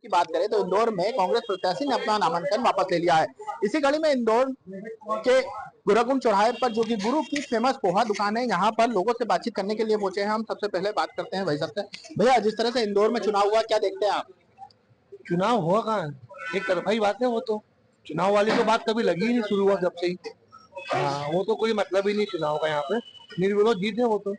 की बात करें तो इंदौर में कांग्रेस प्रत्याशी ने अपना नामांकन वापस ले लिया है। इसी कड़ी में इंदौर के गुराकुंड चौराहे पर जो कि गुरु की फेमस पोहा दुकान है, यहाँ पर लोगों से बातचीत करने के लिए पहुंचे हैं। हम सबसे पहले बात करते हैं भाई साहब से। भैया, जिस तरह से इंदौर में चुनाव हुआ, क्या देखते हैं आप? चुनाव हुआ कहाँ, एक तरफा ही बात है वो तो। चुनाव वाली तो बात कभी लगी ही नहीं, शुरू हुआ जब से ही। हाँ, वो तो कोई मतलब ही नहीं चुनाव का। यहाँ पे निर्विरोध जीत है वो तो।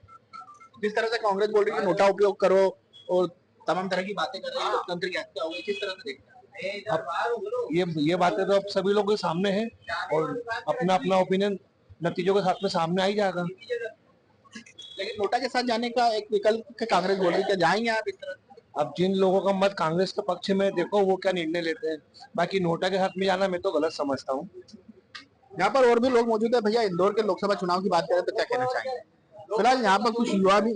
जिस तरह से कांग्रेस बोल रही है नोटा उपयोग करो और तमाम तरह की बातें कर रही है, लोकतंत्र की हत्या होगी, किस तरह से देखते हैं? अब ये बातें तो अब सभी लोगों के सामने है और अपना अपना ओपिनियन नतीजों के साथ में सामने आ ही जाएगा। लेकिन नोटा के साथ जाने का एक विकल्प कांग्रेस बोल रही है, क्या जाएंगे आप इस तरह? अब जिन लोगों का मत कांग्रेस के पक्ष में, देखो वो क्या निर्णय लेते हैं। बाकी नोटा के साथ में जाना मैं तो गलत समझता हूँ। यहाँ पर और भी लोग मौजूद है। भैया, इंदौर के लोकसभा चुनाव की बात करें तो क्या कहना चाहेंगे? फिलहाल यहाँ पर कुछ युवा भी,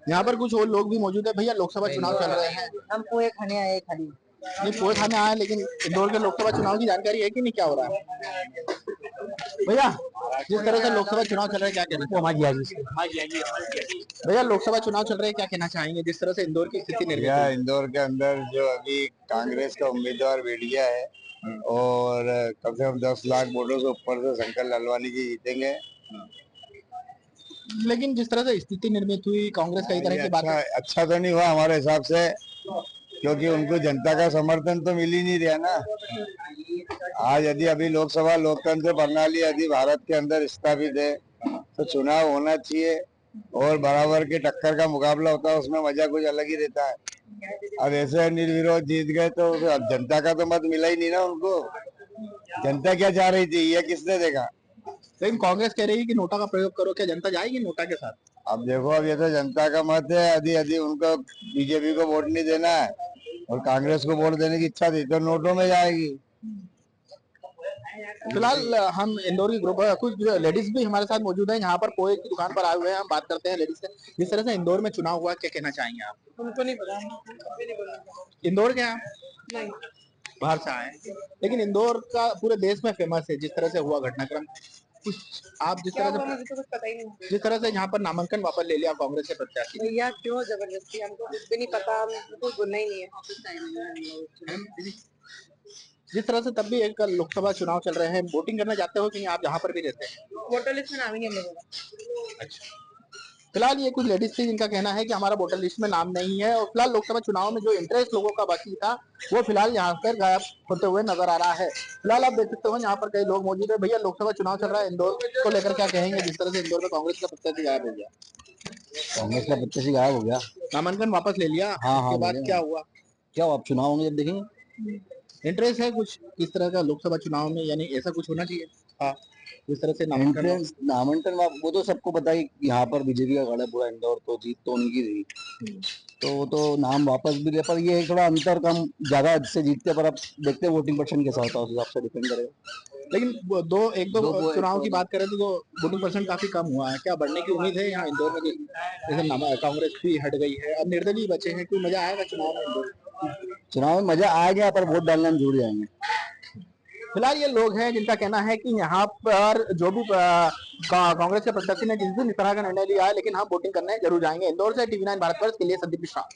यहाँ पर कुछ और लोग भी मौजूद है। भैया, लोकसभा चुनाव चल रहे हैं। हम पोहे खाने आए खाली। नहीं, पोहे खाने आए, लेकिन इंदौर के लोकसभा चुनाव की जानकारी है कि नहीं, क्या हो रहा है? भैया, जिस तरह से लोकसभा चुनाव चल रहे हैं, क्या कहना चाहिए? भैया, लोकसभा चुनाव चल रहे हैं, क्या कहना चाहेंगे जिस तरह से इंदौर की स्थिति निर्मित है? इंदौर के अंदर जो अभी कांग्रेस का उम्मीदवार बैठ गया है और कम से कम 10 लाख वोटों से ऊपर से शंकर लालवानी जी जीतेंगे। लेकिन जिस तरह से स्थिति निर्मित हुई, कांग्रेस कई तरह की बात, अच्छा तो नहीं हुआ हमारे हिसाब से, क्योंकि उनको जनता का समर्थन तो मिल ही नहीं रहा ना। आज यदि अभी लोकसभा लोकतंत्र प्रणाली यदि भारत के अंदर स्थापित है तो चुनाव होना चाहिए और बराबर के टक्कर का मुकाबला होता है, उसमें मजा कुछ अलग ही रहता है। अब ऐसे निर्विरोध जीत गए तो जनता का तो मत मिला ही नहीं ना उनको। जनता क्या चाह रही थी, ये किसने देखा? लेकिन कांग्रेस कह रही है कि नोटा का प्रयोग करो, क्या जनता जाएगी नोटा के साथ? अब देखो, अब ये तो जनता का मत है। यदि यदि उनको बीजेपी को वोट नहीं देना है और कांग्रेस को वोट देने की इच्छा थी तो नोटों में जाएगी। फिलहाल हम इंदौर की ग्रुप कुछ लेडीज भी हमारे साथ मौजूद हैं, यहाँ पर पोहे की दुकान पर आए हुए हैं। हम बात करते हैं लेडीज से। जिस तरह से इंदौर में चुनाव हुआ, क्या कहना चाहेंगे आप? उनको नहीं पता। इंदौर के हैं? नहीं। बाहर से आए हैं। लेकिन इंदौर का पूरे देश में फेमस है। जिस तरह से हुआ घटनाक्रम, कुछ आप जिस तरह से, मुझे तो कुछ पता ही नहीं। जिस तरह से यहाँ पर नामांकन वापस ले लिया कांग्रेस के प्रत्याशी। भैया क्यों जबरदस्ती, हमको कुछ भी नहीं पता, हमको बोलना ही नहीं है। जिस तरह से तब भी एक लोकसभा चुनाव चल रहे हैं, वोटिंग करने जाते हो कि नहीं आप जहाँ पर भी रहते हैं? वोटर लिस्ट में नाम ही नहीं है मेरा। अच्छा, फिलहाल ये कुछ लेडीज थी जिनका कहना है कि हमारा वोटर लिस्ट में नाम नहीं है। और फिलहाल लोकसभा चुनाव में जो इंटरेस्ट लोगों का बाकी था वो फिलहाल यहाँ पर गायब होते हुए नजर आ रहा है। फिलहाल आप देख सकते हो यहाँ पर कई लोग मौजूद है। भैया, लोकसभा चुनाव चल रहा है, इंदौर को लेकर क्या कहेंगे जिस तरह से इंदौर में कांग्रेस का प्रत्याशी गायब हो गया? कांग्रेस का प्रत्याशी गायब हो गया, नामांकन वापस ले लिया। हाँ, उसके बाद क्या हुआ? क्या आप चुनाव होंगे जब देखेंगे। इंटरेस्ट है कुछ किस तरह का लोकसभा चुनाव में, यानी ऐसा कुछ होना चाहिए? हाँ, जिस तरह से नामांकन वो तो सबको पता है कि यहाँ पर बीजेपी का गढ़ है पूरा इंदौर, तो जीत तो उनकी थी। तो वो तो नाम वापस भी ले, पर ये है थोड़ा अंतर कम ज्यादा से जीतते, पर अब देखते हैं वोटिंग परसेंट कैसा होता है, उस हिसाब से डिपेंड करेगा। लेकिन एक दो चुनाव की बात करें तो वोटिंग परसेंट काफी कम हुआ है। क्या बढ़ने की उम्मीद है यहाँ इंदौर में? जैसे कांग्रेस भी हट गई है, अब निर्दलीय बचे हैं, कोई मजा आएगा चुनाव में? चुनाव में मजा आ गया, पर वोट डालने में जुड़ जाएंगे। फिलहाल ये लोग हैं जिनका कहना है कि यहाँ पर जो भी कांग्रेस के प्रत्याशी ने जिस भी तरह का निर्णय लिया है, लेकिन हम वोटिंग करने जरूर जाएंगे। इंदौर से TV9 भारत वर्ष के लिए संदीप मिश्रा।